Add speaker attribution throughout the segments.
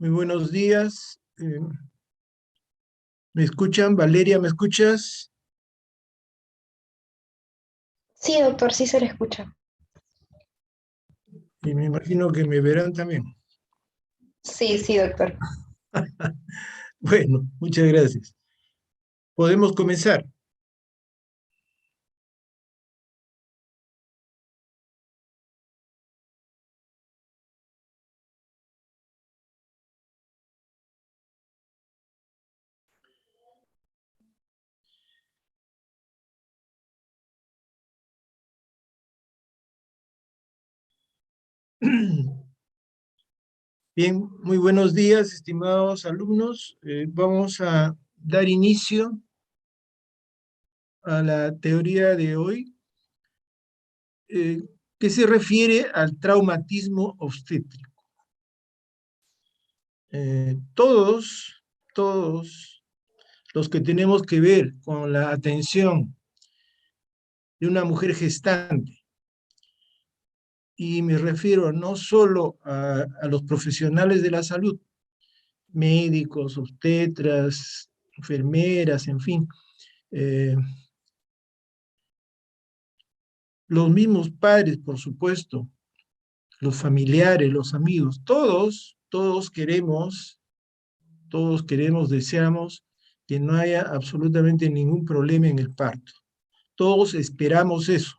Speaker 1: Muy buenos días. ¿Me escuchan? Valeria, ¿me escuchas?
Speaker 2: Sí, doctor, sí se le escucha.
Speaker 1: Y me imagino que me verán también.
Speaker 2: Sí, sí, doctor.
Speaker 1: Bueno, muchas gracias. Podemos comenzar. Bien, muy buenos días, estimados alumnos. Vamos a dar inicio a la teoría de hoy, eh, que se refiere al traumatismo obstétrico. Todos los que tenemos que ver con la atención de una mujer gestante, y me refiero no solo a los profesionales de la salud, médicos, obstetras, enfermeras, en fin, eh, los mismos padres, por supuesto, los familiares, los amigos, todos queremos, deseamos que no haya absolutamente ningún problema en el parto. Todos esperamos eso.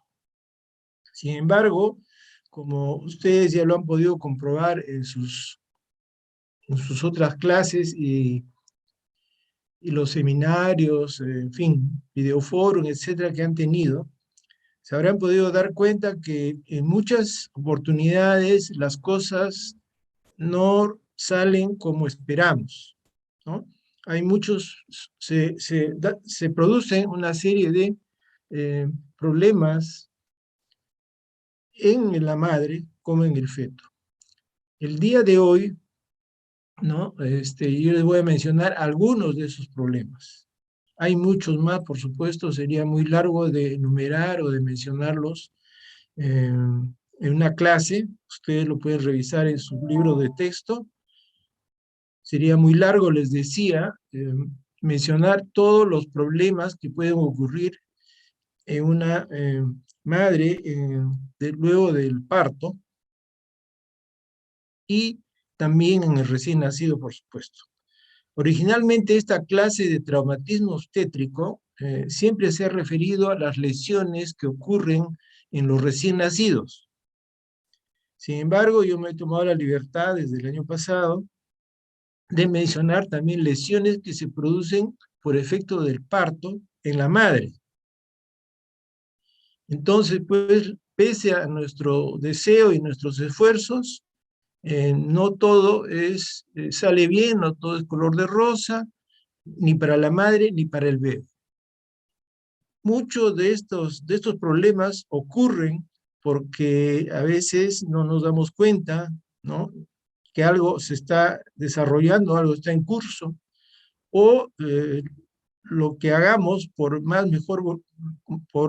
Speaker 1: Sin embargo, como ustedes ya lo han podido comprobar en sus otras clases y los seminarios, en fin, videoforos, etcétera, que han tenido, se habrán podido dar cuenta que en muchas oportunidades las cosas no salen como esperamos, ¿no? Hay muchos, se producen una serie de problemas en la madre como en el feto. El día de hoy, ¿no? Yo les voy a mencionar algunos de esos problemas. Hay muchos más, por supuesto, sería muy largo de enumerar o de mencionarlos en una clase. Ustedes lo pueden revisar en su libro de texto. Sería muy largo, les decía, mencionar todos los problemas que pueden ocurrir en una madre luego del parto y también en el recién nacido, por supuesto. Originalmente esta clase de traumatismo obstétrico siempre se ha referido a las lesiones que ocurren en los recién nacidos. Sin embargo, yo me he tomado la libertad desde el año pasado de mencionar también lesiones que se producen por efecto del parto en la madre. Entonces, pues, pese a nuestro deseo y nuestros esfuerzos, no todo sale bien, no todo es color de rosa, ni para la madre ni para el bebé. Muchos de estos problemas ocurren porque a veces no nos damos cuenta, ¿no? Que algo se está desarrollando, algo está en curso, o lo que hagamos, por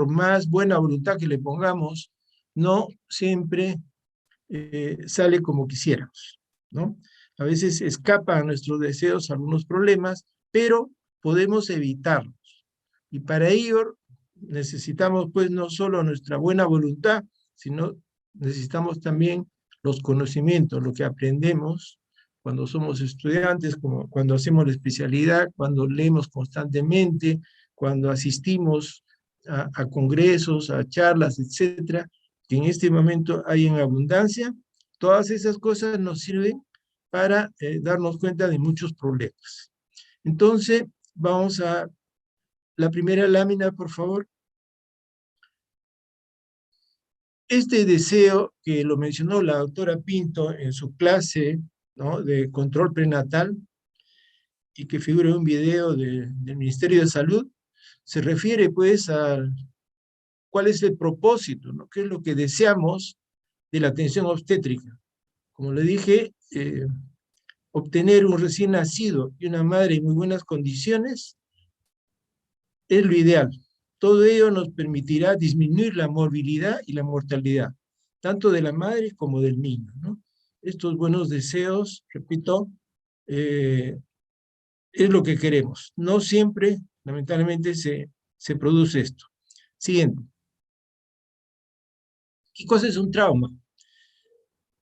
Speaker 1: más buena voluntad que le pongamos, no siempre sale como quisiéramos, ¿no? A veces escapan a nuestros deseos algunos problemas, pero podemos evitarlos. Y para ello necesitamos pues no solo nuestra buena voluntad, sino necesitamos también los conocimientos, lo que aprendemos cuando somos estudiantes, como cuando hacemos la especialidad, cuando leemos constantemente, cuando asistimos a congresos, a charlas, etcétera, que en este momento hay en abundancia. Todas esas cosas nos sirven para darnos cuenta de muchos problemas. Entonces, vamos a la primera lámina, por favor. Este deseo que lo mencionó la doctora Pinto en su clase, ¿no?, de control prenatal y que figura en un video del Ministerio de Salud, se refiere pues a cuál es el propósito, ¿no?, qué es lo que deseamos de la atención obstétrica. Como le dije, obtener un recién nacido y una madre en muy buenas condiciones es lo ideal. Todo ello nos permitirá disminuir la morbilidad y la mortalidad, tanto de la madre como del niño, ¿no? Estos buenos deseos, repito, es lo que queremos. No siempre, lamentablemente, se produce esto. Siguiente. ¿Qué cosa es un trauma?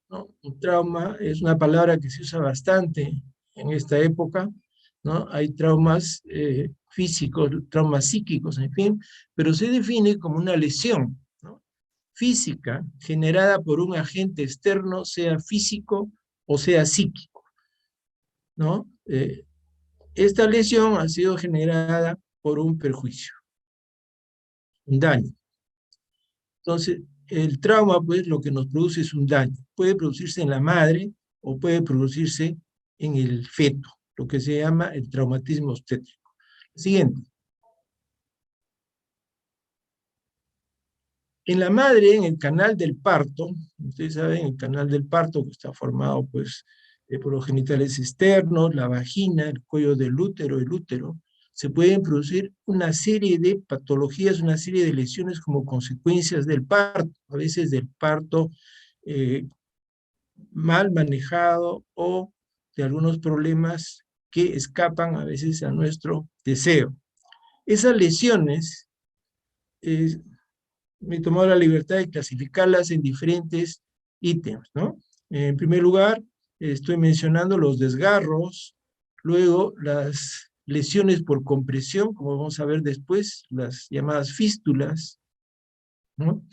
Speaker 1: ¿No? Un trauma es una palabra que se usa bastante en esta época, ¿no? Hay traumas físicos, traumas psíquicos, en fin, pero se define como una lesión, ¿no? Física generada por un agente externo, sea físico o sea psíquico, ¿no? Esta lesión ha sido generada por un perjuicio, un daño. Entonces, el trauma, pues, lo que nos produce es un daño. Puede producirse en la madre o puede producirse en el feto, lo que se llama el traumatismo obstétrico. Siguiente. En la madre, en el canal del parto, ustedes saben, el canal del parto que está formado, pues, por los genitales externos, la vagina, el cuello del útero, el útero, se pueden producir una serie de patologías, una serie de lesiones como consecuencias del parto, a veces del parto mal manejado o de algunos problemas que escapan a veces a nuestro deseo. Esas lesiones, me he tomado la libertad de clasificarlas en diferentes ítems, ¿no? En primer lugar, estoy mencionando los desgarros, luego las lesiones por compresión, como vamos a ver después, las llamadas fístulas, ¿no?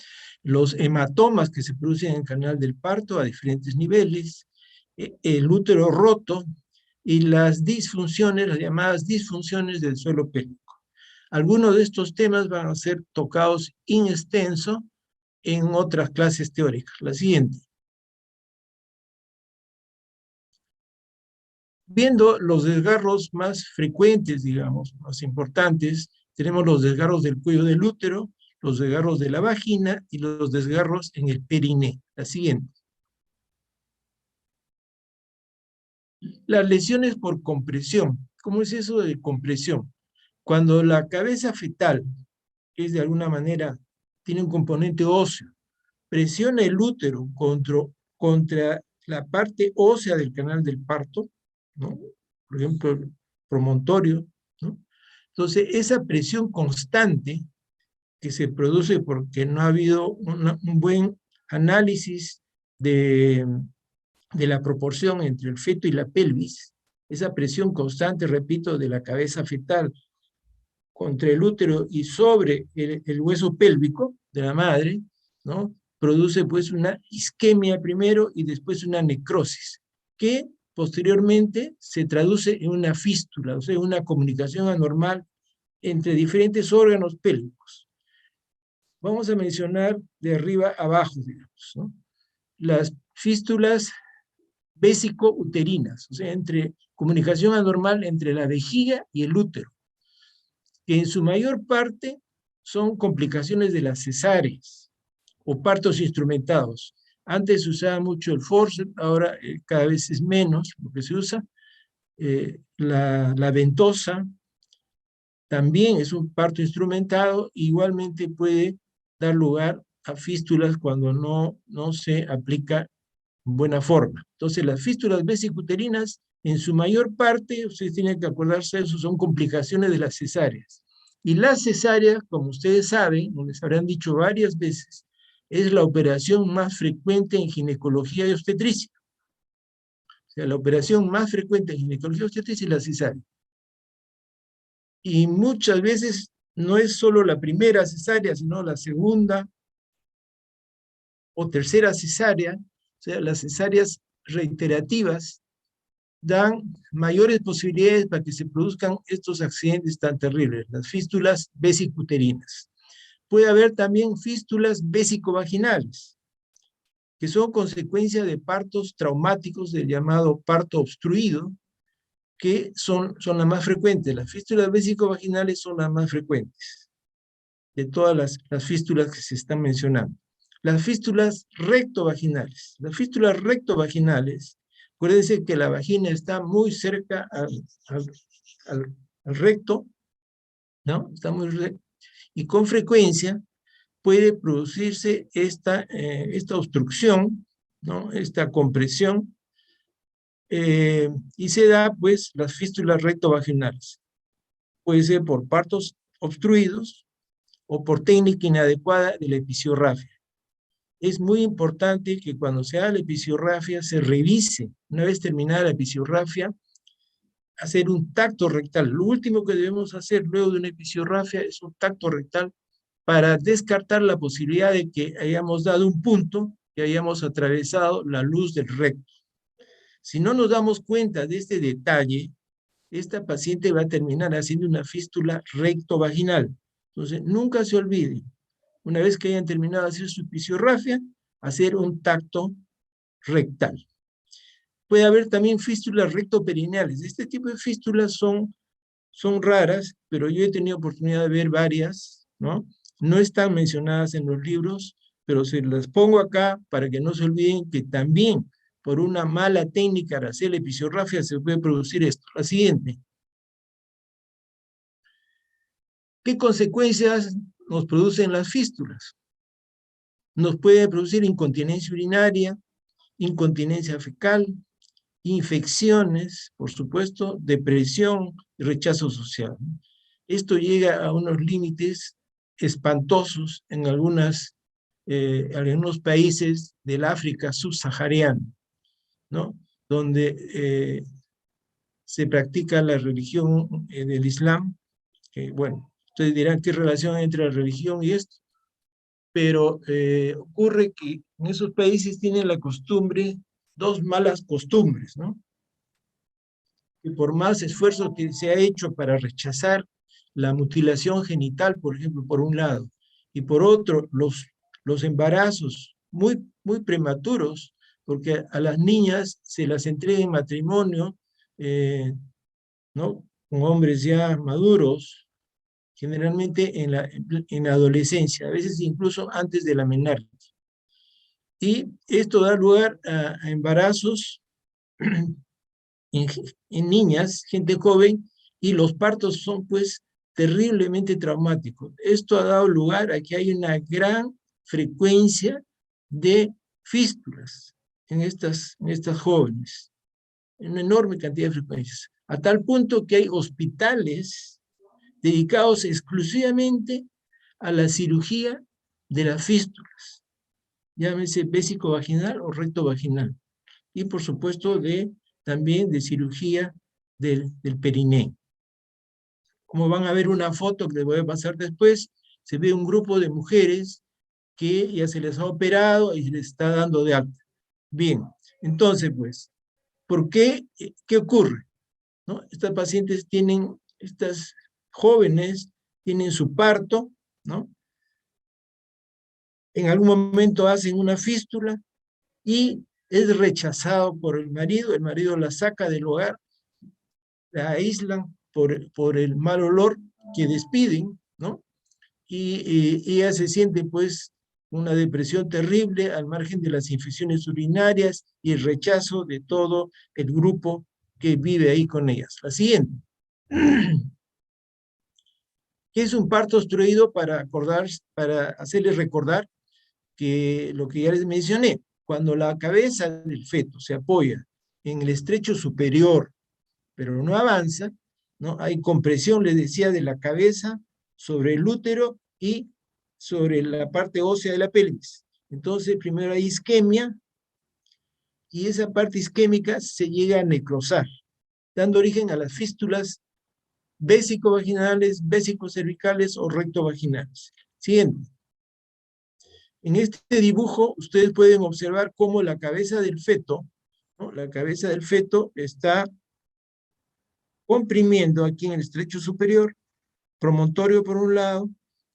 Speaker 1: Los hematomas que se producen en el canal del parto a diferentes niveles, el útero roto y las disfunciones, las llamadas disfunciones del suelo pélvico. Algunos de estos temas van a ser tocados in extenso en otras clases teóricas. La siguiente. Viendo los desgarros más frecuentes, digamos, más importantes, tenemos los desgarros del cuello del útero, los desgarros de la vagina y los desgarros en el periné. La siguiente. Las lesiones por compresión. ¿Cómo es eso de compresión? Cuando la cabeza fetal es de alguna manera, tiene un componente óseo, presiona el útero contra la parte ósea del canal del parto, ¿no? Por ejemplo, el promontorio, ¿no? Entonces, esa presión constante que se produce porque no ha habido un buen análisis de la proporción entre el feto y la pelvis, esa presión constante, repito, de la cabeza fetal contra el útero y sobre el hueso pélvico de la madre, ¿no? Produce pues una isquemia primero y después una necrosis, que posteriormente se traduce en una fístula, o sea, una comunicación anormal entre diferentes órganos pélvicos. Vamos a mencionar de arriba a abajo, digamos, ¿no? Las fístulas vésico-uterinas, o sea, entre comunicación anormal entre la vejiga y el útero, que en su mayor parte son complicaciones de las cesáreas o partos instrumentados. Antes se usaba mucho el forceps, ahora cada vez es menos lo que se usa. La ventosa también es un parto instrumentado, igualmente puede dar lugar a fístulas cuando no se aplica en buena forma. Entonces, las fístulas vesicuterinas, en su mayor parte, ustedes tienen que acordarse de eso, son complicaciones de las cesáreas. Y las cesáreas, como ustedes saben, o les habrán dicho varias veces, es la operación más frecuente en ginecología y obstetricia. O sea, la operación más frecuente en ginecología y obstetricia es la cesárea. Y muchas veces no es solo la primera cesárea, sino la segunda o tercera cesárea. O sea, las cesáreas reiterativas dan mayores posibilidades para que se produzcan estos accidentes tan terribles, las fístulas vesicuterinas. Puede haber también fístulas vesicovaginales, que son consecuencia de partos traumáticos del llamado parto obstruido, que son las más frecuentes. Las fístulas vesicovaginales son las más frecuentes de todas las fístulas que se están mencionando. Las fístulas rectovaginales. Las fístulas rectovaginales, acuérdense que la vagina está muy cerca al recto, ¿no? Está muy recto. Y con frecuencia puede producirse esta obstrucción, ¿no? Esta compresión y se da, pues, las fístulas rectovaginales. Puede ser por partos obstruidos o por técnica inadecuada de la episiorrafia. Es muy importante que cuando se haga la episiorrafia se revise, una vez terminada la episiorrafia, hacer un tacto rectal. Lo último que debemos hacer luego de una episiorrafia es un tacto rectal para descartar la posibilidad de que hayamos dado un punto, que hayamos atravesado la luz del recto. Si no nos damos cuenta de este detalle, esta paciente va a terminar haciendo una fístula rectovaginal. Entonces, nunca se olvide, una vez que hayan terminado de hacer su episiorrafia, hacer un tacto rectal. Puede haber también fístulas rectoperineales. Este tipo de fístulas son raras, pero yo he tenido oportunidad de ver varias, ¿no? No están mencionadas en los libros, pero se las pongo acá para que no se olviden que también por una mala técnica de hacer la episiorrafia se puede producir esto. La siguiente. ¿Qué consecuencias nos producen las fístulas? Nos puede producir incontinencia urinaria, incontinencia fecal, infecciones, por supuesto, depresión y rechazo social. Esto llega a unos límites espantosos en algunos países del África subsahariana, ¿no? Donde se practica la religión del Islam, que bueno, ustedes dirán qué relación hay entre la religión y esto, pero ocurre que en esos países tienen la costumbre, dos malas costumbres, ¿no? Que por más esfuerzo que se ha hecho para rechazar la mutilación genital, por ejemplo, por un lado, y por otro, los embarazos muy prematuros, porque a las niñas se las entrega en matrimonio, ¿no? Con hombres ya maduros, generalmente en la adolescencia, a veces incluso antes de la menarquia. Y esto da lugar a embarazos en niñas, gente joven, y los partos son pues terriblemente traumáticos. Esto ha dado lugar a que hay una gran frecuencia de fístulas en estas jóvenes, una enorme cantidad de frecuencias, a tal punto que hay hospitales dedicados exclusivamente a la cirugía de las fístulas, llámese vésico-vaginal o recto-vaginal, y por supuesto también de cirugía del periné. Como van a ver una foto que les voy a pasar después, se ve un grupo de mujeres que ya se les ha operado y se les está dando de alta. Bien, entonces pues, ¿por qué? ¿Qué ocurre? ¿No? Estas pacientes estas jóvenes tienen su parto, ¿no? En algún momento hacen una fístula y es rechazado por el marido la saca del hogar, la aíslan por el mal olor que despiden, ¿no? Y ella se siente pues una depresión terrible al margen de las infecciones urinarias y el rechazo de todo el grupo que vive ahí con ellas. La siguiente. ¿Qué es un parto obstruido? Para hacerles recordar que lo que ya les mencioné, cuando la cabeza del feto se apoya en el estrecho superior, pero no avanza, ¿no? Hay compresión, les decía, de la cabeza sobre el útero y sobre la parte ósea de la pelvis. Entonces, primero hay isquemia y esa parte isquémica se llega a necrosar, dando origen a las fístulas vésico-vaginales, vésico-cervicales o rectovaginales. Siguiente. En este dibujo ustedes pueden observar cómo la cabeza del feto, ¿no? La cabeza del feto está comprimiendo aquí en el estrecho superior, promontorio por un lado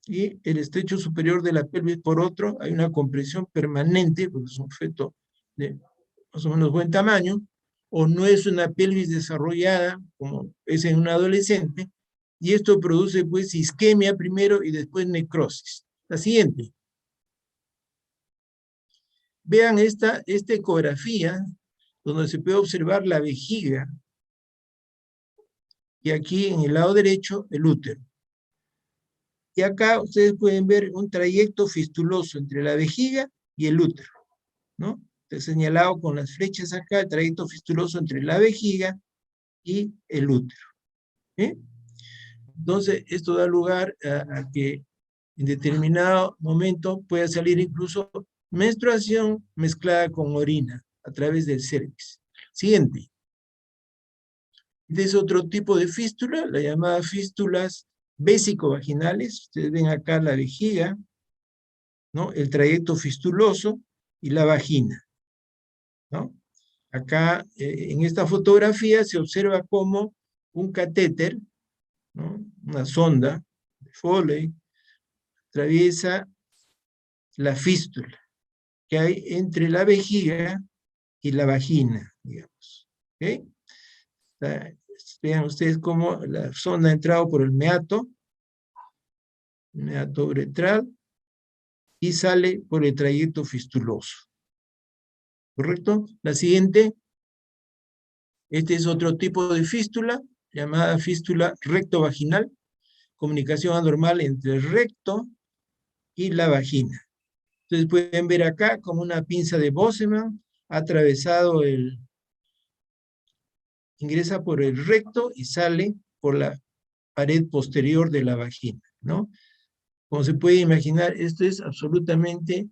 Speaker 1: y el estrecho superior de la pelvis por otro. Hay una compresión permanente, porque es un feto de más o menos buen tamaño, o no es una pelvis desarrollada como es en un adolescente, y esto produce pues isquemia primero y después necrosis. La siguiente. Vean esta ecografía donde se puede observar la vejiga y aquí en el lado derecho el útero. Y acá ustedes pueden ver un trayecto fistuloso entre la vejiga y el útero, ¿no? Está señalado con las flechas acá, el trayecto fistuloso entre la vejiga y el útero. ¿Sí? Entonces, esto da lugar a que en determinado momento pueda salir incluso menstruación mezclada con orina a través del cervix. Siguiente. Este es otro tipo de fístula, la llamada fístulas vésico-vaginales. Ustedes ven acá la vejiga, ¿no? El trayecto fistuloso y la vagina, ¿no? Acá, en esta fotografía, se observa cómo un catéter, ¿no? Una sonda de Foley, atraviesa la fístula que hay entre la vejiga y la vagina, digamos. ¿Okay? Vean ustedes cómo la sonda ha entrado por el meato uretral, y sale por el trayecto fistuloso. ¿Correcto? La siguiente. Este es otro tipo de fístula, llamada fístula rectovaginal, comunicación anormal entre el recto y la vagina. Entonces pueden ver acá como una pinza de Bosseman ha atravesado ingresa por el recto y sale por la pared posterior de la vagina, ¿no? Como se puede imaginar, esto es absolutamente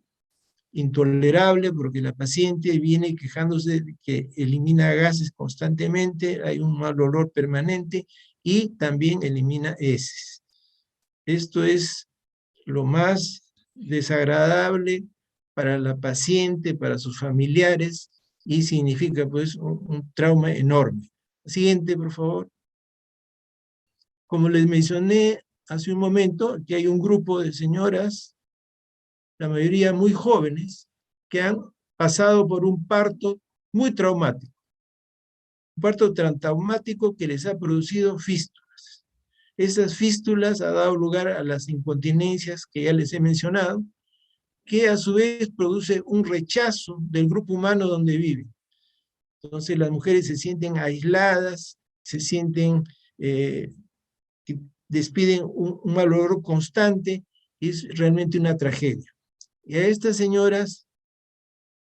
Speaker 1: intolerable porque la paciente viene quejándose de que elimina gases constantemente, hay un mal olor permanente y también elimina heces. Esto es lo más desagradable para la paciente, para sus familiares, y significa pues un trauma enorme. Siguiente, por favor. Como les mencioné hace un momento, aquí hay un grupo de señoras, la mayoría muy jóvenes, que han pasado por un parto muy traumático. Un parto tan traumático que les ha producido fístulas. Esas fístulas han dado lugar a las incontinencias que ya les he mencionado, que a su vez produce un rechazo del grupo humano donde viven. Entonces las mujeres se sienten aisladas, se sienten que despiden un mal olor constante, y es realmente una tragedia. Y a estas señoras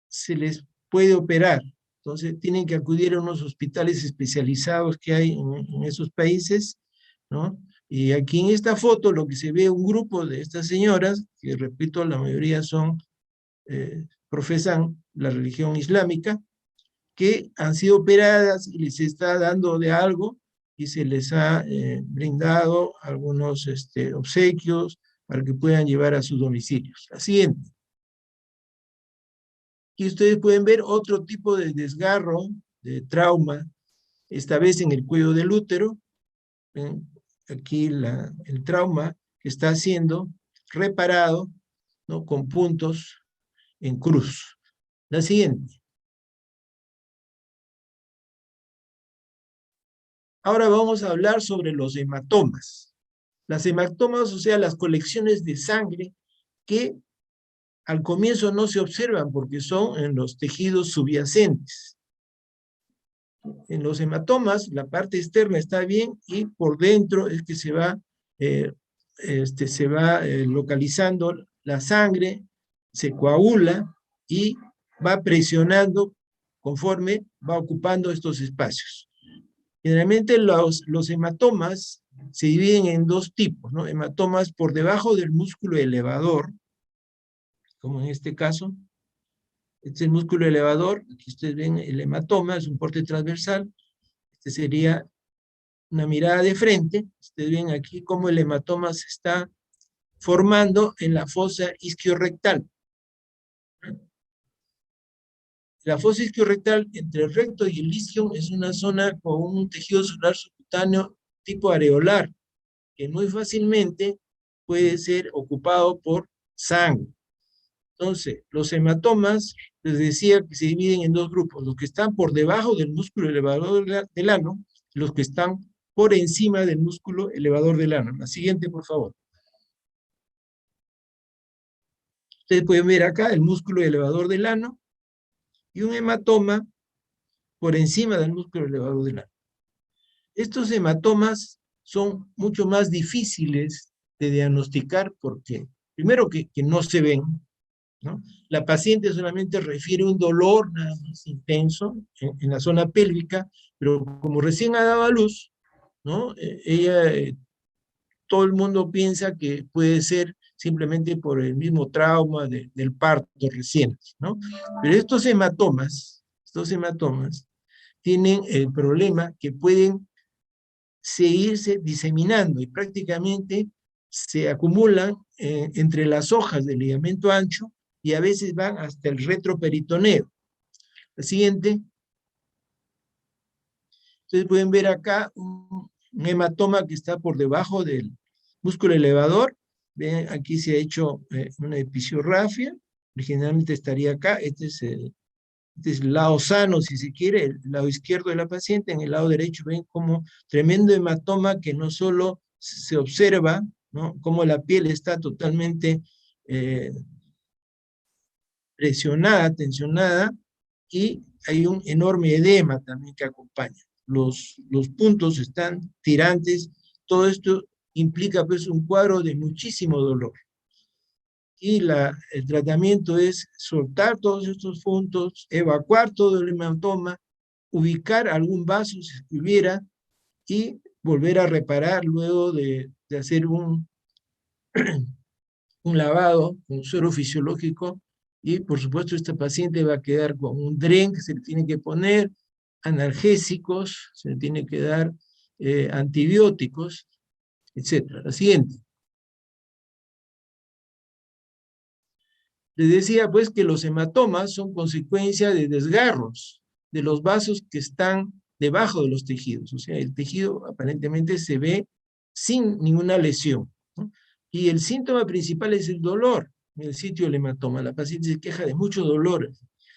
Speaker 1: se les puede operar, entonces tienen que acudir a unos hospitales especializados que hay en esos países, ¿no? Y aquí en esta foto lo que se ve un grupo de estas señoras, que repito, la mayoría profesan la religión islámica, que han sido operadas y les está dando de algo y se les ha brindado algunos obsequios para que puedan llevar a sus domicilios. La siguiente. Y ustedes pueden ver otro tipo de desgarro, de trauma, esta vez en el cuello del útero. Aquí el trauma que está siendo reparado, ¿no? Con puntos en cruz. La siguiente. Ahora vamos a hablar sobre los hematomas. Las hematomas, o sea, las colecciones de sangre que al comienzo no se observan porque son en los tejidos subyacentes. En los hematomas, la parte externa está bien y por dentro es que se va localizando la sangre, se coagula y va presionando conforme va ocupando estos espacios. Generalmente los hematomas se dividen en dos tipos, ¿no? Hematomas por debajo del músculo elevador, como en este caso. Este es el músculo elevador. Aquí ustedes ven el hematoma, es un corte transversal. Este sería una mirada de frente. Ustedes ven aquí cómo el hematoma se está formando en la fosa isquiorrectal. La fosa isquiorrectal entre el recto y el isquion es una zona con un tejido celular subcutáneo tipo areolar, que muy fácilmente puede ser ocupado por sangre. Entonces, los hematomas, les decía que se dividen en dos grupos, los que están por debajo del músculo elevador del ano, y los que están por encima del músculo elevador del ano. La siguiente, por favor. Ustedes pueden ver acá el músculo elevador del ano y un hematoma por encima del músculo elevador del ano. Estos hematomas son mucho más difíciles de diagnosticar porque, primero, que no se ven, ¿no? La paciente solamente refiere un dolor nada más intenso en la zona pélvica, pero como recién ha dado a luz, ¿no? Todo el mundo piensa que puede ser simplemente por el mismo trauma del parto reciente, ¿no? Pero estos hematomas tienen el problema que pueden seguirse diseminando y prácticamente se acumulan entre las hojas del ligamento ancho y a veces van hasta el retroperitoneo. La siguiente. Ustedes pueden ver acá un hematoma que está por debajo del músculo elevador. Ven, aquí se ha hecho una episiorrafia. Originalmente estaría acá. Este es el lado sano, si se quiere, el lado izquierdo de la paciente. En el lado derecho ven como tremendo hematoma que no solo se observa, ¿no? Como la piel está totalmente presionada, tensionada, y hay un enorme edema también que acompaña. Los puntos están tirantes. Todo esto implica pues un cuadro de muchísimo dolor. Y el tratamiento es soltar todos estos puntos, evacuar todo el hematoma, ubicar algún vaso si hubiera y volver a reparar luego de hacer un lavado con suero fisiológico. Y por supuesto esta paciente va a quedar con un DREN que se le tiene que poner, analgésicos, se le tiene que dar antibióticos, etc. La siguiente. Les decía pues que los hematomas son consecuencia de desgarros de los vasos que están debajo de los tejidos. O sea, el tejido aparentemente se ve sin ninguna lesión, ¿no? Y el síntoma principal es el dolor en el sitio del hematoma. La paciente se queja de mucho dolor.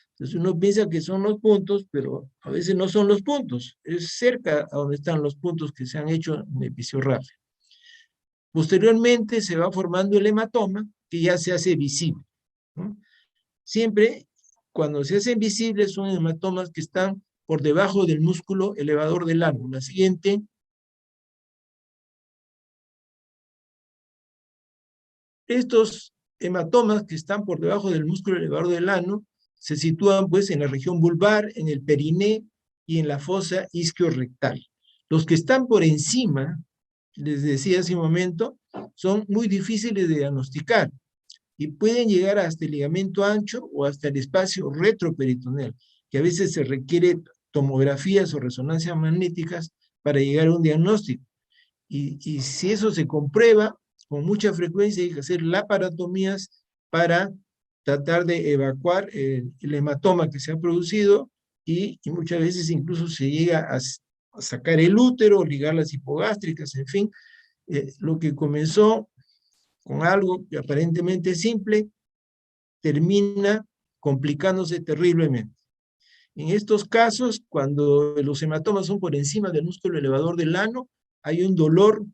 Speaker 1: Entonces uno piensa que son los puntos, pero a veces no son los puntos. Es cerca a donde están los puntos que se han hecho en episiorrafia. Posteriormente se va formando el hematoma que ya se hace visible, ¿no? Siempre cuando se hacen visibles son hematomas que están por debajo del músculo elevador del ano. La siguiente. Estos hematomas que están por debajo del músculo elevador del ano se sitúan pues en la región vulvar, en el periné y en la fosa isquiorrectal. Los que están por encima, les decía hace un momento, son muy difíciles de diagnosticar y pueden llegar hasta el ligamento ancho o hasta el espacio retroperitoneal, que a veces se requiere tomografías o resonancias magnéticas para llegar a un diagnóstico. Y si eso se comprueba, con mucha frecuencia hay que hacer laparotomías para tratar de evacuar el hematoma que se ha producido y muchas veces incluso se llega a sacar el útero, ligar las hipogástricas, en fin, lo que comenzó con algo que aparentemente es simple, termina complicándose terriblemente. En estos casos, cuando los hematomas son por encima del músculo elevador del ano, hay un dolor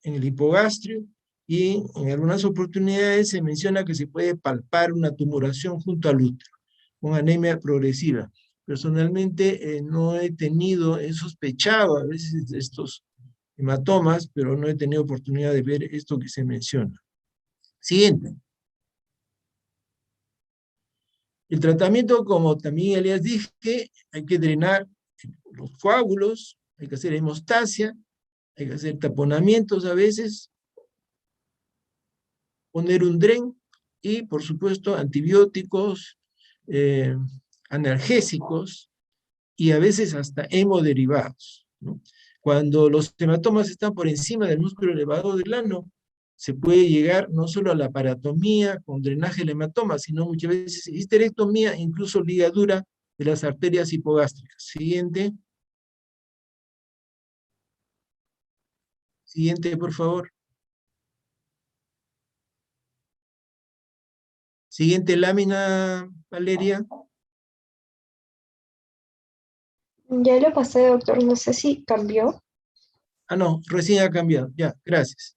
Speaker 1: en el hipogastrio y en algunas oportunidades se menciona que se puede palpar una tumoración junto al útero, con anemia progresiva. Personalmente no he sospechado a veces de estos hematomas, pero no he tenido oportunidad de ver esto que se menciona. Siguiente. El tratamiento, como también ya les dije, hay que drenar los coágulos, hay que hacer hemostasia, hay que hacer taponamientos a veces, poner un DREN y, por supuesto, antibióticos, analgésicos y a veces hasta hemoderivados, ¿no? Cuando los hematomas están por encima del músculo elevador del ano, se puede llegar no solo a la paratomía con drenaje del hematoma, sino muchas veces histerectomía, incluso ligadura de las arterias hipogástricas. Siguiente. Siguiente, por favor. Siguiente lámina, Valeria.
Speaker 2: Ya lo pasé, doctor. No sé si cambió.
Speaker 1: Ah, no, recién ha cambiado. Ya, gracias.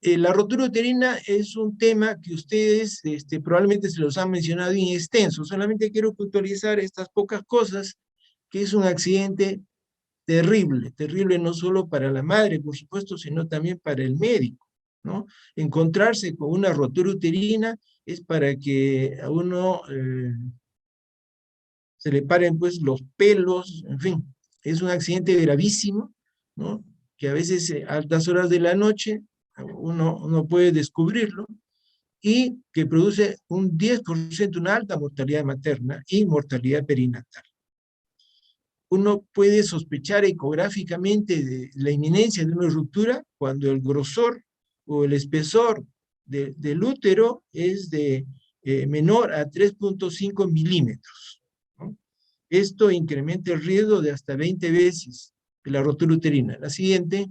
Speaker 1: La rotura uterina es un tema que ustedes probablemente se los han mencionado en extenso. Solamente quiero puntualizar estas pocas cosas, que es un accidente terrible, terrible no solo para la madre, por supuesto, sino también para el médico, ¿no? Encontrarse con una rotura uterina es para que a uno se le paren pues los pelos, en fin, es un accidente gravísimo, ¿no? Que a veces a altas horas de la noche uno puede descubrirlo, y que produce un 10%, una alta mortalidad materna y mortalidad perinatal. Uno puede sospechar ecográficamente de la inminencia de una ruptura cuando el grosor o el espesor del útero es de menor a 3.5 milímetros, ¿no? Esto incrementa el riesgo de hasta 20 veces de la rotura uterina. La siguiente.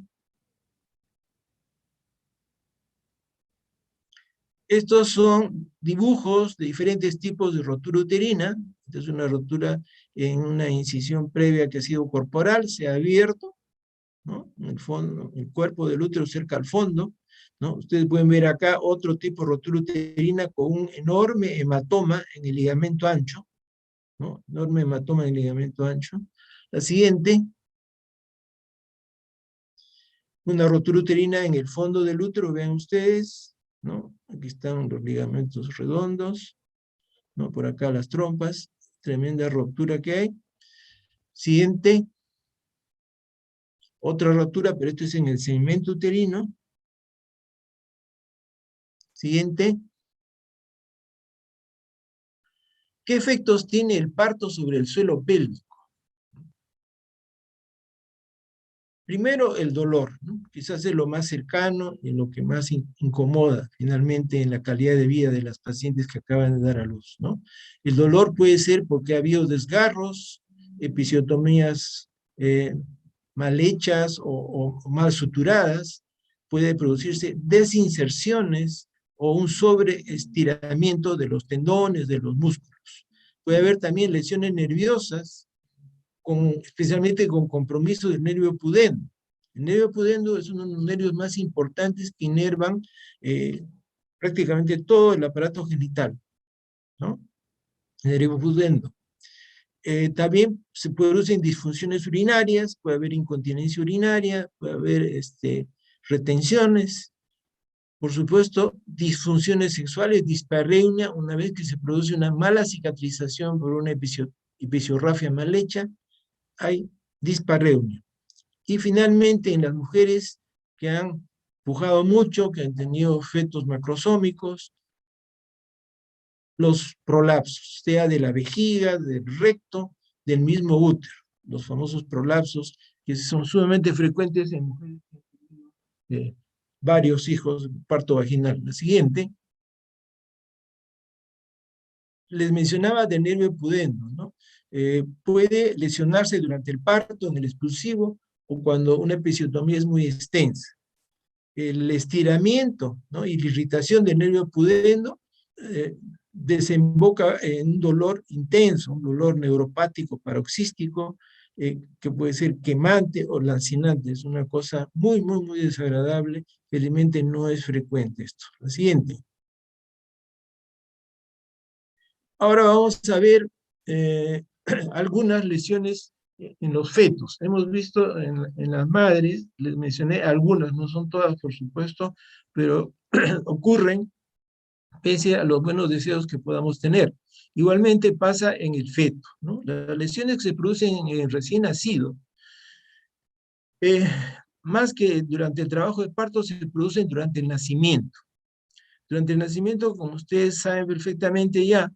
Speaker 1: Estos son dibujos de diferentes tipos de rotura uterina. Esta es una rotura en una incisión previa que ha sido corporal, se ha abierto, ¿no? En el fondo, el cuerpo del útero cerca al fondo, ¿no? Ustedes pueden ver acá otro tipo de rotura uterina con un enorme hematoma en el ligamento ancho, ¿no? Enorme hematoma en el ligamento ancho. La siguiente, una rotura uterina en el fondo del útero, vean ustedes, ¿no? Aquí están los ligamentos redondos, ¿no? Por acá las trompas, tremenda ruptura que hay. Siguiente, otra rotura, pero esto es en el segmento uterino. Siguiente. ¿Qué efectos tiene el parto sobre el suelo pélvico? Primero, el dolor, ¿no? Quizás es lo más cercano y lo que más incomoda finalmente en la calidad de vida de las pacientes que acaban de dar a luz, ¿no? El dolor puede ser porque ha habido desgarros, episiotomías mal hechas o mal suturadas, puede producirse desinserciones o un sobreestiramiento de los tendones, de los músculos. Puede haber también lesiones nerviosas, especialmente con compromiso del nervio pudendo. El nervio pudendo es uno de los nervios más importantes que inervan prácticamente todo el aparato genital, ¿no? El nervio pudendo. También se producen disfunciones urinarias, puede haber incontinencia urinaria, puede haber retenciones, por supuesto, disfunciones sexuales, dispareunia, una vez que se produce una mala cicatrización por una episiorrafia mal hecha, hay dispareunia. Y finalmente, en las mujeres que han pujado mucho, que han tenido fetos macrosómicos, los prolapsos, sea de la vejiga, del recto, del mismo útero, los famosos prolapsos, que son sumamente frecuentes en mujeres que han tenido varios hijos, parto vaginal. La siguiente, les mencionaba del nervio pudendo, ¿no? Puede lesionarse durante el parto, en el expulsivo, o cuando una episiotomía es muy extensa. El estiramiento, ¿no? Y la irritación del nervio pudendo desemboca en un dolor intenso, un dolor neuropático paroxístico, que puede ser quemante o lancinante. Es una cosa muy, muy, muy desagradable. Felizmente no es frecuente esto. La siguiente. Ahora vamos a ver algunas lesiones en los fetos. Hemos visto en las madres, les mencioné algunas, no son todas por supuesto, pero ocurren pese a los buenos deseos que podamos tener. Igualmente pasa en el feto, ¿no? Las lesiones que se producen en el recién nacido, eh, más que durante el trabajo de parto, se producen durante el nacimiento. Durante el nacimiento, como ustedes saben perfectamente ya,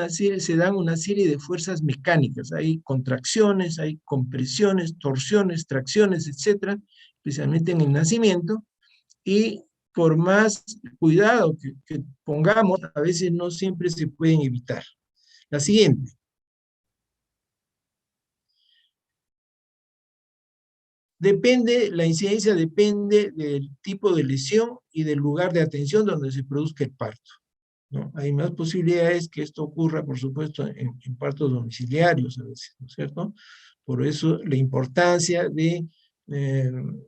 Speaker 1: se dan una serie de fuerzas mecánicas, hay contracciones, hay compresiones, torsiones, tracciones, etcétera, especialmente en el nacimiento, y por más cuidado que pongamos, a veces no siempre se pueden evitar. La siguiente. La incidencia depende del tipo de lesión y del lugar de atención donde se produzca el parto, ¿no? Hay más posibilidades que esto ocurra, por supuesto, en partos domiciliarios a veces, ¿no es cierto? Por eso la importancia de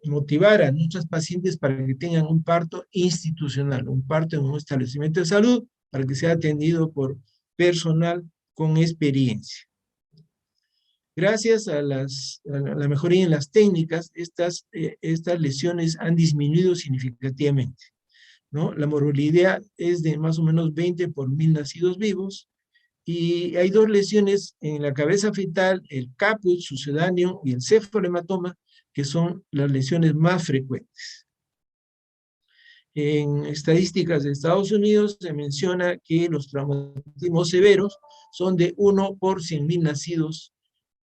Speaker 1: motivar a nuestras pacientes para que tengan un parto institucional, un parto en un establecimiento de salud, para que sea atendido por personal con experiencia. Gracias a la mejoría en las técnicas, estas lesiones han disminuido significativamente. ¿no? La morbilidad es de más o menos 20 por 1000 nacidos vivos, y hay dos lesiones en la cabeza fetal, el caput sucedáneo y el cefalohematoma, que son las lesiones más frecuentes. En estadísticas de Estados Unidos se menciona que los traumatismos severos son de 1 por 100.000 nacidos,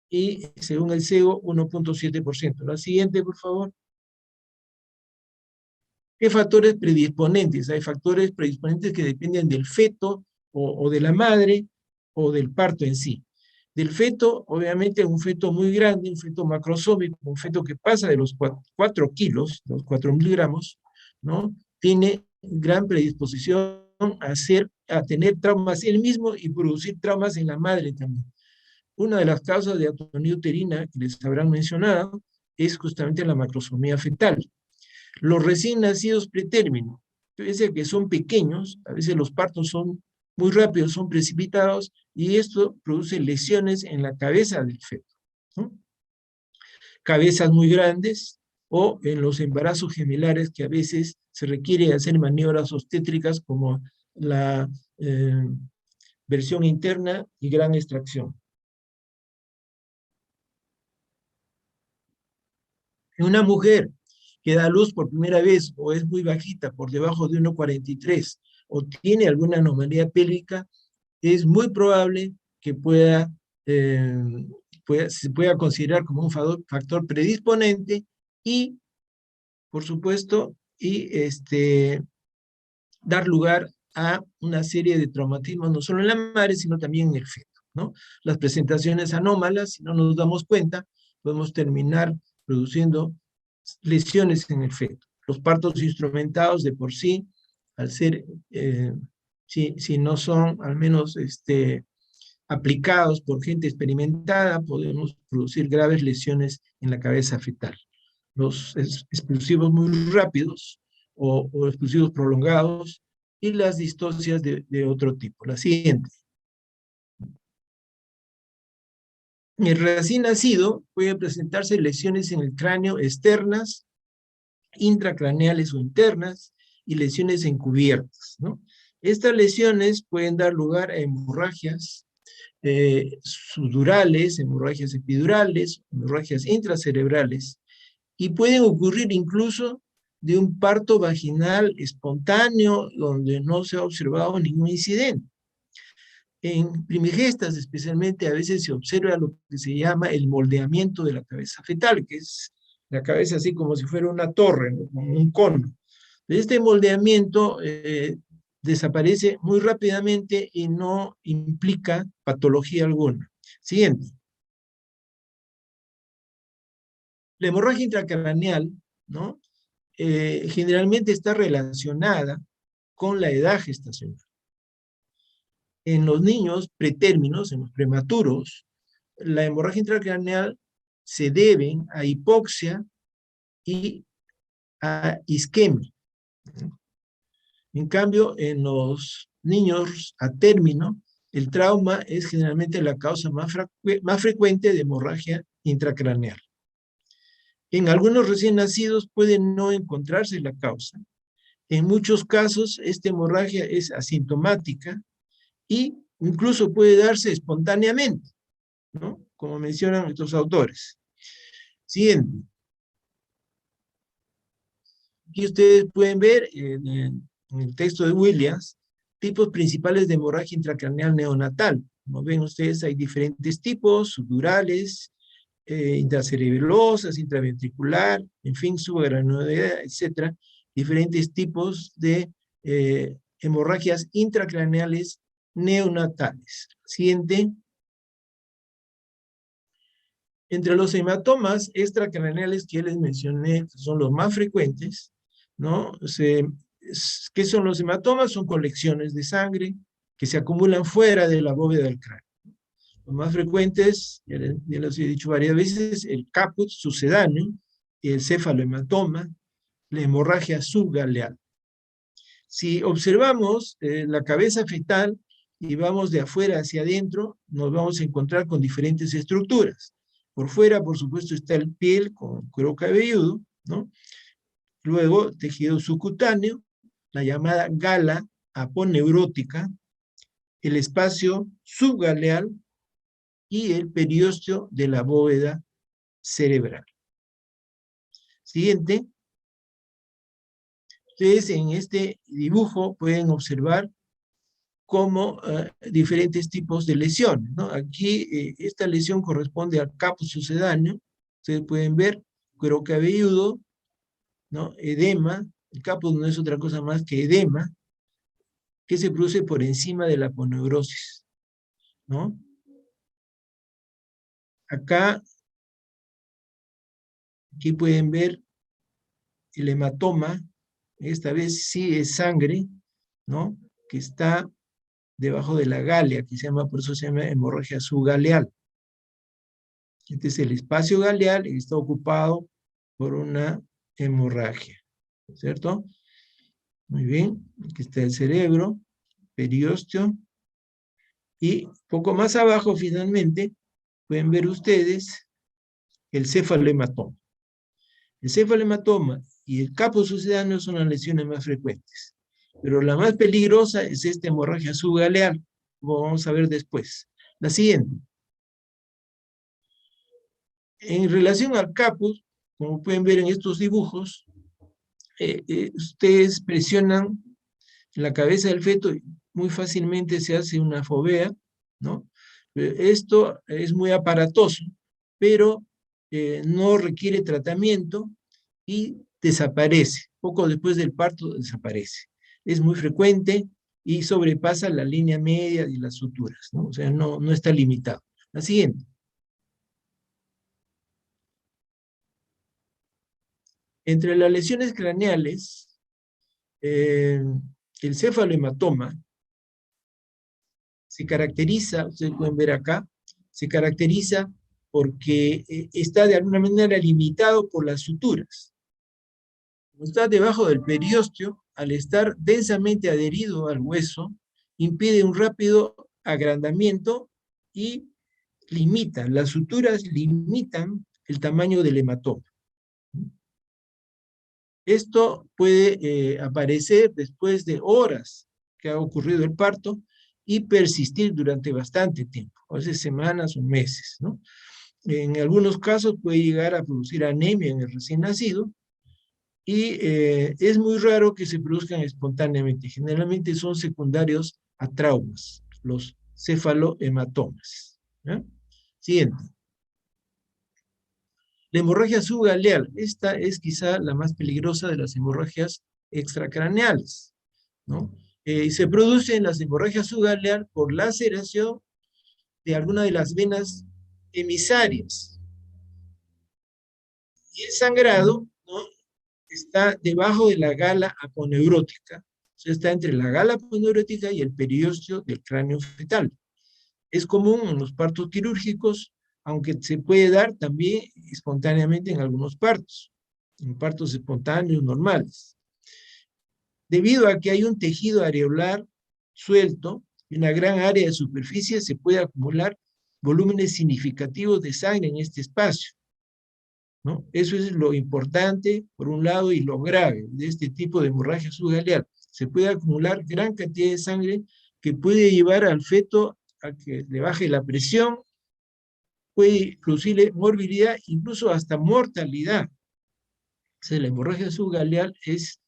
Speaker 1: y según el CEO, 1.7%. La siguiente, por favor. ¿Qué factores predisponentes? Hay factores predisponentes que dependen del feto o de la madre o del parto en sí. Del feto, obviamente, un feto muy grande, un feto macrosómico, un feto que pasa de los 4 kilos, los 4.000 gramos, ¿no? Tiene gran predisposición a tener traumas él mismo y producir traumas en la madre también. Una de las causas de atonía uterina que les habrán mencionado es justamente la macrosomía fetal. Los recién nacidos pretérmino, pese a que son pequeños, a veces los partos son muy rápidos, son precipitados, y esto produce lesiones en la cabeza del feto, ¿no? Cabezas muy grandes, o en los embarazos gemelares, que a veces se requiere hacer maniobras obstétricas como la versión interna y gran extracción. En una mujer que da luz por primera vez o es muy bajita, por debajo de 1,43, o tiene alguna anomalía pélvica, es muy probable que se pueda considerar como un factor predisponente, y, por supuesto, dar lugar a una serie de traumatismos, no solo en la madre, sino también en el feto, ¿no? Las presentaciones anómalas, si no nos damos cuenta, podemos terminar produciendo lesiones en el feto. Los partos instrumentados de por sí, al ser, si no son al menos aplicados por gente experimentada, podemos producir graves lesiones en la cabeza fetal. Los explosivos muy rápidos o explosivos prolongados, y las distocias de otro tipo. La siguiente. En el recién nacido pueden presentarse lesiones en el cráneo externas, intracraneales o internas, y lesiones encubiertas, ¿no? Estas lesiones pueden dar lugar a hemorragias sudurales, hemorragias epidurales, hemorragias intracerebrales, y pueden ocurrir incluso de un parto vaginal espontáneo donde no se ha observado ningún incidente. En primigestas, especialmente, a veces se observa lo que se llama el moldeamiento de la cabeza fetal, que es la cabeza así como si fuera una torre, ¿no? Como un cono. Este moldeamiento desaparece muy rápidamente y no implica patología alguna. Siguiente. La hemorragia intracraneal, ¿no? Generalmente está relacionada con la edad gestacional. En los niños pretérminos, en los prematuros, la hemorragia intracraneal se debe a hipoxia y a isquemia. En cambio, en los niños a término, el trauma es generalmente la causa más frecuente de hemorragia intracraneal. En algunos recién nacidos puede no encontrarse la causa. En muchos casos, esta hemorragia es asintomática y incluso puede darse espontáneamente, ¿no? Como mencionan estos autores. Siguiente. Aquí ustedes pueden ver en el texto de Williams tipos principales de hemorragia intracraneal neonatal. Como ven ustedes, hay diferentes tipos: subdurales, intracerebelosas, intraventricular, en fin, subaracnoidea, etcétera. Diferentes tipos de hemorragias intracraneales neonatales. Siguiente. Entre los hematomas extracraneales que ya les mencioné, son los más frecuentes, ¿no? ¿Qué son los hematomas? Son colecciones de sangre que se acumulan fuera de la bóveda del cráneo. Los más frecuentes, ya les he dicho varias veces, el caput sucedáneo, el cefalohematoma, la hemorragia subgaleal. Si observamos la cabeza fetal y vamos de afuera hacia adentro, nos vamos a encontrar con diferentes estructuras. Por fuera, por supuesto, está el piel con cuero cabelludo, ¿no? Luego, tejido subcutáneo, la llamada gala aponeurótica, el espacio subgaleal y el periósteo de la bóveda cerebral. Siguiente. Ustedes en este dibujo pueden observar como diferentes tipos de lesiones, ¿no? Aquí esta lesión corresponde al caput sucedáneo. Ustedes pueden ver cuero cabelludo, ¿no? Edema. El caput no es otra cosa más que edema, que se produce por encima de la aponeurosis, ¿no? Aquí pueden ver el hematoma. Esta vez sí es sangre, ¿no? Que está debajo de la galea, que se llama, por eso se llama hemorragia subgaleal. Este es el espacio galeal y está ocupado por una hemorragia, ¿cierto? Muy bien, aquí está el cerebro, periósteo, y poco más abajo, finalmente, pueden ver ustedes el cefalohematoma. El cefalohematoma y el caput sucedáneo son las lesiones más frecuentes, pero la más peligrosa es esta hemorragia subgaleal, como vamos a ver después. La siguiente. En relación al caput, como pueden ver en estos dibujos, ustedes presionan la cabeza del feto y muy fácilmente se hace una fovea, ¿no? Esto es muy aparatoso, pero no requiere tratamiento y desaparece. Poco después del parto desaparece. Es muy frecuente y sobrepasa la línea media y las suturas, ¿no? O sea, no está limitado. La siguiente. Entre las lesiones craneales, el cefalohematoma se caracteriza, ustedes pueden ver acá, se caracteriza porque está de alguna manera limitado por las suturas. Como está debajo del periósteo, al estar densamente adherido al hueso, impide un rápido agrandamiento y las suturas limitan el tamaño del hematoma. Esto puede aparecer después de horas que ha ocurrido el parto y persistir durante bastante tiempo, a veces semanas o meses, ¿no? En algunos casos puede llegar a producir anemia en el recién nacido y es muy raro que se produzcan espontáneamente. Generalmente son secundarios a traumas, los cefalohematomas. ¿Eh? Siguiente. La hemorragia subgaleal, esta es quizá la más peligrosa de las hemorragias extracraneales, ¿no? Se produce en las hemorragias subgaleal por laceración de alguna de las venas emisarias. Y el sangrado, ¿no?, está debajo de la gala aponeurótica, o sea, está entre la gala aponeurótica y el periósteo del cráneo fetal. Es común en los partos quirúrgicos, aunque se puede dar también espontáneamente en algunos partos, en partos espontáneos normales. Debido a que hay un tejido areolar suelto y una gran área de superficie, se puede acumular volúmenes significativos de sangre en este espacio, ¿no? Eso es lo importante, por un lado, y lo grave de este tipo de hemorragia subgaleal. Se puede acumular gran cantidad de sangre que puede llevar al feto a que le baje la presión, puede producirle morbilidad, incluso hasta mortalidad. O sea, la hemorragia subgaleal es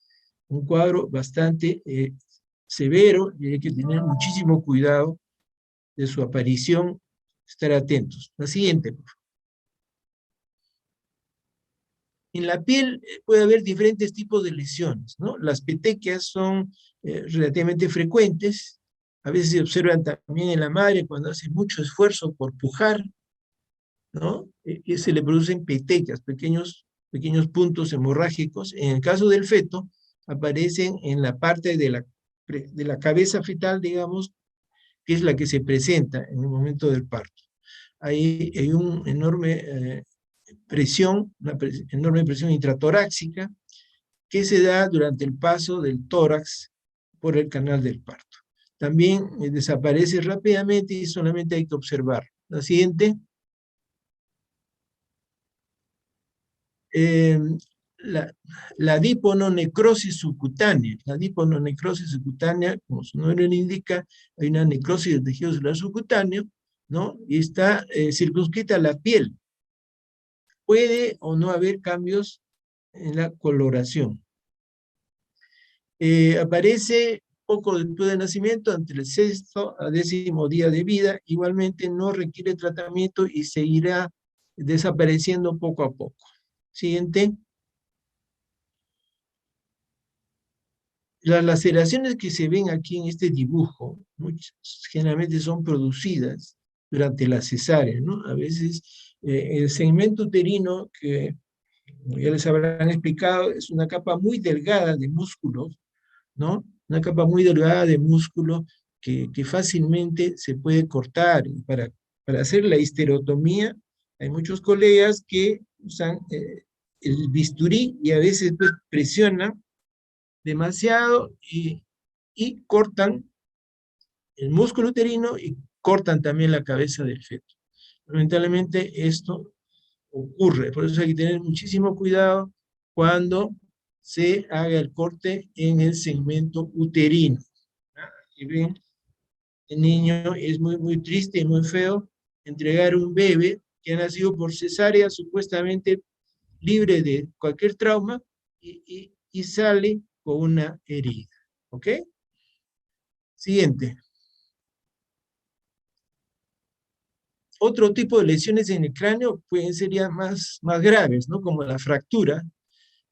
Speaker 1: un cuadro bastante severo y hay que tener muchísimo cuidado de su aparición, estar atentos. La siguiente, por favor. En la piel puede haber diferentes tipos de lesiones, ¿no? Las petequias son relativamente frecuentes, a veces se observan también en la madre cuando hace mucho esfuerzo por pujar, ¿no? Y se le producen petequias, pequeños puntos hemorrágicos. En el caso del feto, aparecen en la parte de la cabeza fetal, digamos, que es la que se presenta en el momento del parto. Ahí hay una enorme enorme presión intratorácica que se da durante el paso del tórax por el canal del parto. También desaparece rápidamente y solamente hay que observar. La siguiente. la adipononecrosis subcutánea. La adipononecrosis subcutánea, como su nombre lo indica, hay una necrosis del tejido celular subcutáneo, ¿no? Y está circunscrita a la piel. Puede o no haber cambios en la coloración. Aparece poco después del nacimiento, entre el 6º a 10º día de vida. Igualmente no requiere tratamiento y seguirá desapareciendo poco a poco. Siguiente. Las laceraciones que se ven aquí en este dibujo, generalmente son producidas durante la cesárea, ¿no? A veces el segmento uterino, que como ya les habrán explicado, es una capa muy delgada de músculos, ¿no? Una capa muy delgada de músculo que fácilmente se puede cortar. Y para hacer la histerotomía, hay muchos colegas que usan el bisturí y a veces pues, presionan demasiado y cortan el músculo uterino y cortan también la cabeza del feto. Lamentablemente esto ocurre, por eso hay que tener muchísimo cuidado cuando se haga el corte en el segmento uterino. Y ven, el niño es muy triste y muy feo entregar un bebé que ha nacido por cesárea, supuestamente libre de cualquier trauma, y sale con una herida. ¿Ok? Siguiente. Otro tipo de lesiones en el cráneo pueden ser ya más graves, ¿no? Como la fractura,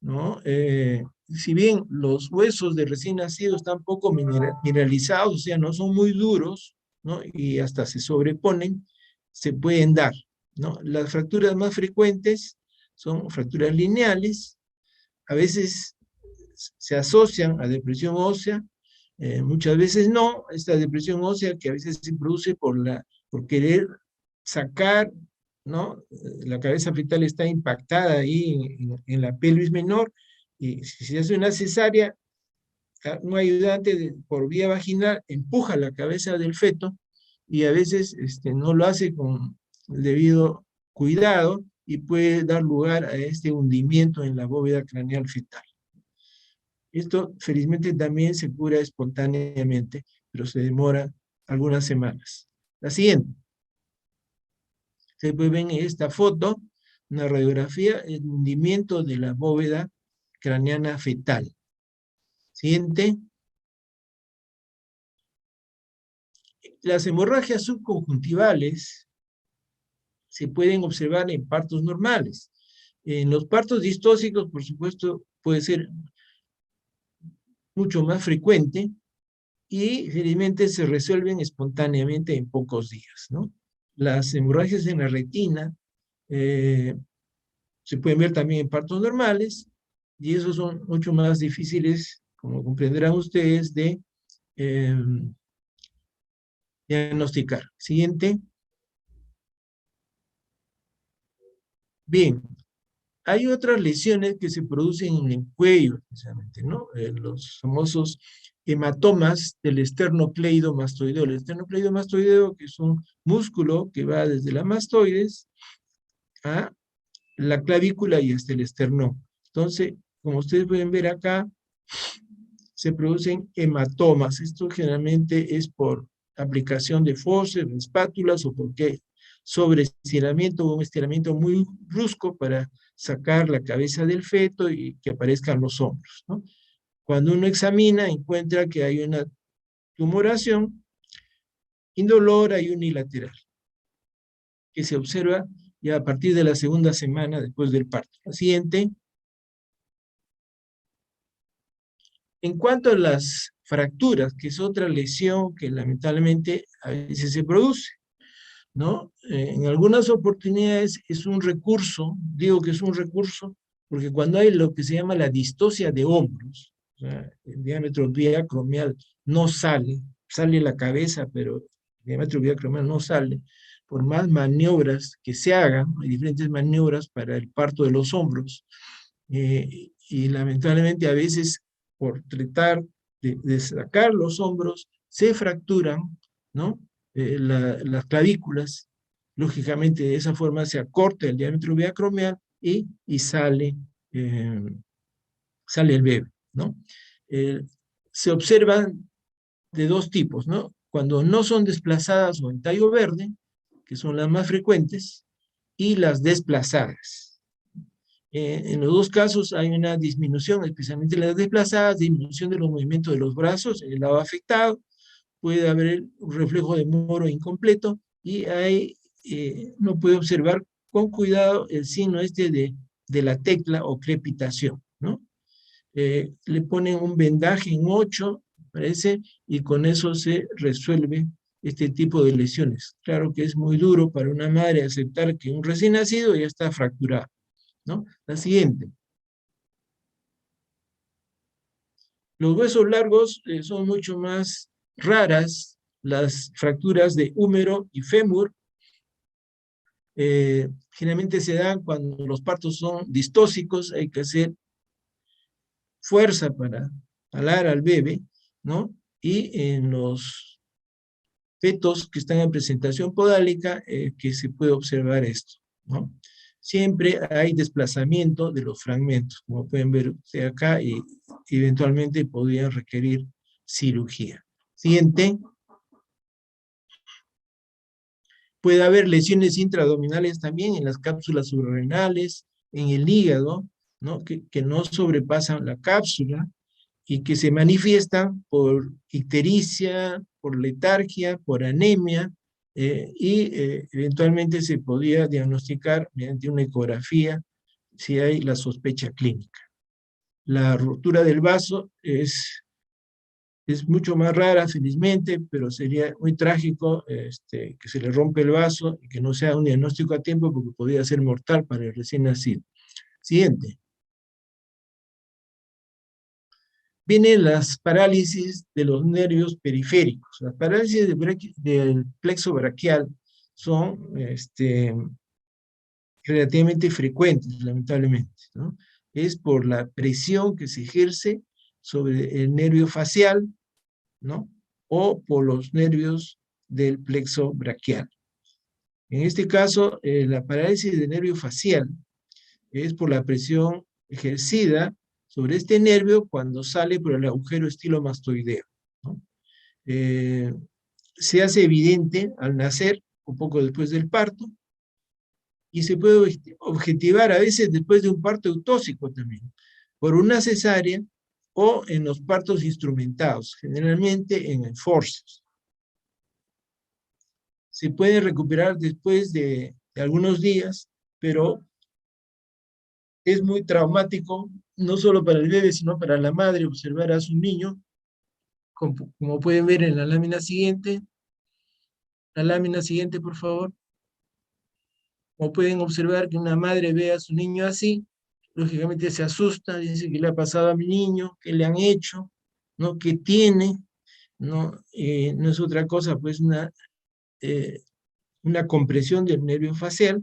Speaker 1: ¿no? Si bien los huesos de recién nacido están poco mineralizados, o sea, no son muy duros, ¿no? Y hasta se sobreponen, se pueden dar, ¿no? Las fracturas más frecuentes son fracturas lineales, a veces se asocian a depresión ósea, muchas veces no. Esta depresión ósea que a veces se produce por querer sacar, ¿no? La cabeza fetal está impactada ahí en la pelvis menor, y si se hace una cesárea, un ayudante por vía vaginal empuja la cabeza del feto y a veces no lo hace con el debido cuidado y puede dar lugar a este hundimiento en la bóveda craneal fetal. Esto felizmente también se cura espontáneamente, pero se demora algunas semanas. La siguiente. Se puede ver en esta foto, una radiografía, el hundimiento de la bóveda craneana fetal. Siguiente. Las hemorragias subconjuntivales se pueden observar en partos normales. En los partos distóxicos, por supuesto, puede ser mucho más frecuente y felizmente se resuelven espontáneamente en pocos días, ¿no? Las hemorragias en la retina se pueden ver también en partos normales y esos son mucho más difíciles, como comprenderán ustedes, de diagnosticar. Siguiente. Bien, hay otras lesiones que se producen en el cuello, especialmente, ¿no? Los famosos hematomas del esternocleidomastoideo. El esternocleidomastoideo, que es un músculo que va desde la mastoides a la clavícula y hasta el esternón. Entonces, como ustedes pueden ver acá, se producen hematomas. Esto generalmente es por aplicación de forceps, de espátulas, o porque sobreestiramiento o un estiramiento muy brusco para sacar la cabeza del feto y que aparezcan los hombros, ¿no? Cuando uno examina, encuentra que hay una tumoración indolora y unilateral, que se observa ya a partir de la segunda semana después del parto. La siguiente. En cuanto a las fracturas, que es otra lesión que lamentablemente a veces se produce, ¿no? En algunas oportunidades es un recurso, digo que es un recurso, porque cuando hay lo que se llama la distocia de hombros, o sea, el diámetro biacromial no sale, sale la cabeza, pero el diámetro biacromial no sale, por más maniobras que se hagan, hay diferentes maniobras para el parto de los hombros, y lamentablemente a veces por tratar de sacar los hombros, se fracturan, ¿no? Las clavículas, lógicamente de esa forma se acorta el diámetro biacromial y sale sale el bebé, ¿no? Se observan de dos tipos, ¿no? Cuando no son desplazadas o en tallo verde, que son las más frecuentes, y las desplazadas. En los dos casos hay una disminución, especialmente las desplazadas, disminución de los movimientos de los brazos en el lado afectado, puede haber un reflejo de moro incompleto, y ahí uno puede observar con cuidado el signo este de la tecla o crepitación, ¿no? Le ponen un vendaje en 8, parece, y con eso se resuelve este tipo de lesiones. Claro que es muy duro para una madre aceptar que un recién nacido ya está fracturado, ¿no? La siguiente. Los huesos largos son mucho más raras las fracturas de húmero y fémur. Generalmente se dan cuando los partos son distóxicos, hay que hacer fuerza para jalar al bebé, ¿no? Y en los fetos que están en presentación podálica, que se puede observar esto, ¿no? Siempre hay desplazamiento de los fragmentos, como pueden ver ustedes acá, y eventualmente podrían requerir cirugía. Siguiente. Puede haber lesiones intraabdominales también en las cápsulas suprarrenales, en el hígado, ¿no? Que no sobrepasan la cápsula y que se manifiestan por ictericia, por letargia, por anemia, eventualmente se podría diagnosticar mediante una ecografía si hay la sospecha clínica. La rotura del vaso es mucho más rara, felizmente, pero sería muy trágico que se le rompe el vaso y que no sea un diagnóstico a tiempo, porque podría ser mortal para el recién nacido. Siguiente. Vienen las parálisis de los nervios periféricos. Las parálisis del plexo braquial son relativamente frecuentes, lamentablemente, ¿no? Es por la presión que se ejerce sobre el nervio facial, ¿no? O por los nervios del plexo braquial. En este caso, la parálisis del nervio facial es por la presión ejercida sobre este nervio cuando sale por el agujero estilomastoideo, ¿no? Se hace evidente al nacer, un poco después del parto, y se puede objetivar a veces después de un parto eutóxico también, por una cesárea o en los partos instrumentados, generalmente en el forceps. Se puede recuperar después de algunos días, pero es muy traumático, no solo para el bebé, sino para la madre, observar a su niño, como pueden ver en la lámina siguiente. La lámina siguiente, por favor. Como pueden observar que una madre ve a su niño así, lógicamente se asusta, dice: ¿qué le ha pasado a mi niño? ¿Qué le han hecho? ¿No? ¿Qué tiene? No, no es otra cosa, pues una compresión del nervio facial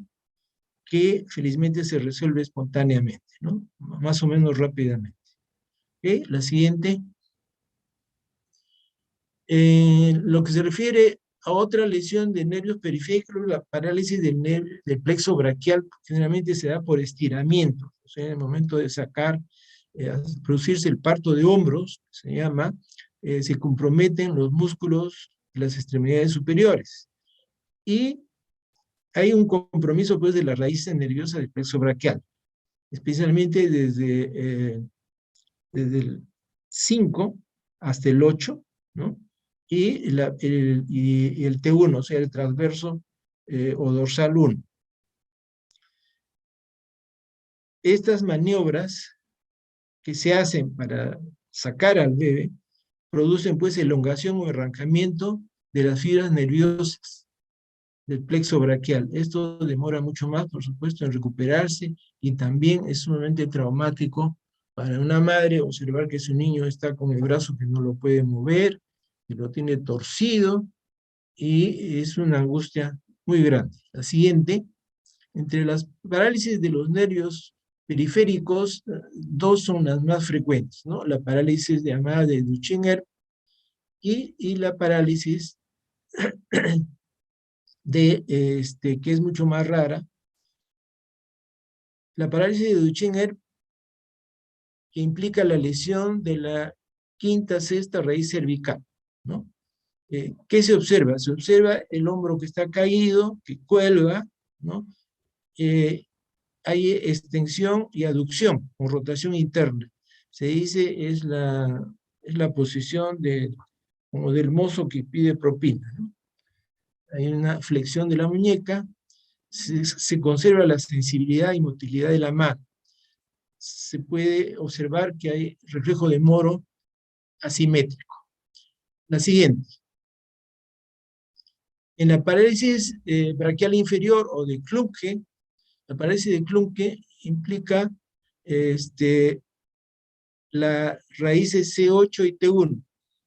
Speaker 1: que felizmente se resuelve espontáneamente, ¿no? Más o menos rápidamente. ¿Okay? La siguiente. Lo que se refiere a otra lesión de nervios periféricos, la parálisis del plexo braquial, generalmente se da por estiramiento, o sea, en el momento de sacar, producirse el parto de hombros, se llama, se comprometen los músculos de las extremidades superiores. Y hay un compromiso, pues, de las raíces nerviosas del plexo braquial, especialmente desde el 5 hasta el 8, ¿no? Y el T1, o sea, el transverso o dorsal 1. Estas maniobras que se hacen para sacar al bebé producen, pues, elongación o arrancamiento de las fibras nerviosas del plexo braquial. Esto demora mucho más, por supuesto, en recuperarse, y también es sumamente traumático para una madre observar que su niño está con el brazo que no lo puede mover, que lo tiene torcido, y es una angustia muy grande. La siguiente. Entre las parálisis de los nervios periféricos, dos son las más frecuentes, ¿no? La parálisis llamada de Duchenne y la parálisis que es mucho más rara. La parálisis de Duchenne que implica la lesión de la quinta, sexta raíz cervical, ¿no? ¿Qué se observa? Se observa el hombro que está caído, que cuelga, ¿no? Hay extensión y aducción, con rotación interna. Se dice es la posición como del mozo que pide propina, ¿no? Hay una flexión de la muñeca, se conserva la sensibilidad y motilidad de la mano. Se puede observar que hay reflejo de Moro asimétrico. La siguiente. En la parálisis braquial inferior o de Klumpke, la parálisis de Klumpke implica la raíces C8 y T1.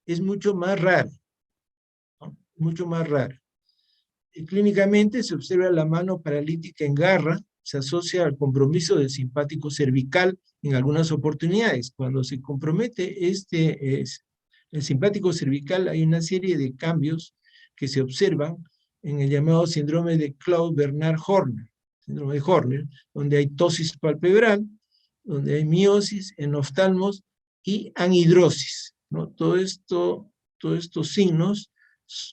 Speaker 1: Es mucho más rara, ¿no? Mucho más rara. Clínicamente se observa la mano paralítica en garra, se asocia al compromiso del simpático cervical en algunas oportunidades. Cuando se compromete el simpático cervical, hay una serie de cambios que se observan en el llamado síndrome de Claude-Bernard-Horner, síndrome de Horner, donde hay ptosis palpebral, donde hay miosis, enoftalmos y anhidrosis, ¿no? Todos estos signos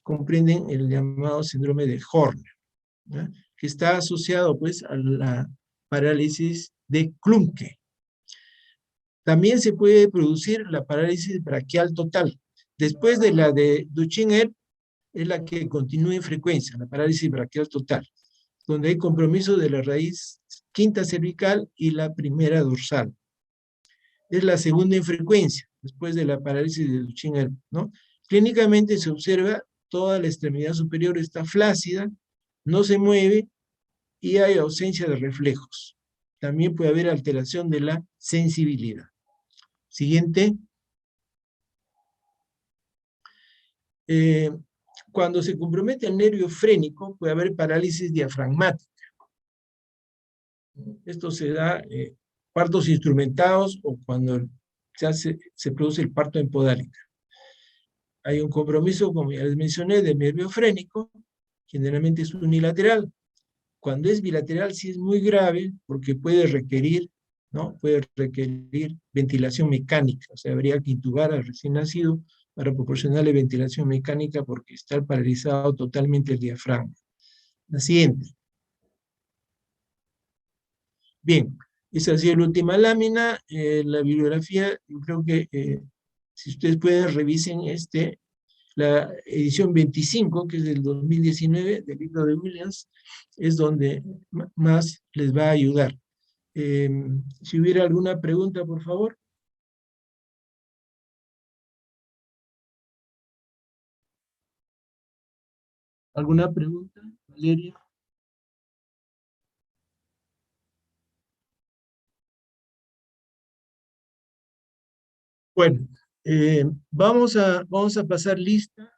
Speaker 1: comprenden el llamado síndrome de Horner, ¿no? Que está asociado pues a la parálisis de Klumpke. También se puede producir la parálisis braquial total. Después de la de Duchenne es la que continúa en frecuencia, la parálisis braquial total, donde hay compromiso de la raíz quinta cervical y la primera dorsal. Es la segunda en frecuencia, después de la parálisis de Duchenne, ¿no? Clínicamente se observa toda la extremidad superior está flácida, no se mueve y hay ausencia de reflejos. También puede haber alteración de la sensibilidad. Siguiente. Cuando se compromete el nervio frénico, puede haber parálisis diafragmática. Esto se da partos instrumentados o cuando se produce el parto en podálica. Hay un compromiso, como ya les mencioné, del nervio frénico, generalmente es unilateral. Cuando es bilateral sí es muy grave porque puede requerir, ¿no? Puede requerir ventilación mecánica, o sea, habría que intubar al recién nacido para proporcionarle ventilación mecánica porque está paralizado totalmente el diafragma. La siguiente. Bien, esa ha sido la última lámina. La bibliografía, yo creo que si ustedes pueden revisen la edición 25, que es del 2019, del libro de Williams, es donde más les va a ayudar. Si hubiera alguna pregunta, por favor. ¿Alguna pregunta, Valeria? Bueno, vamos a pasar lista.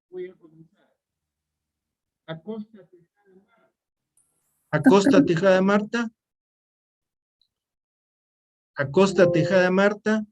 Speaker 1: Voy a comenzar. Acosta Tejada Marta. Acosta Tejada Marta.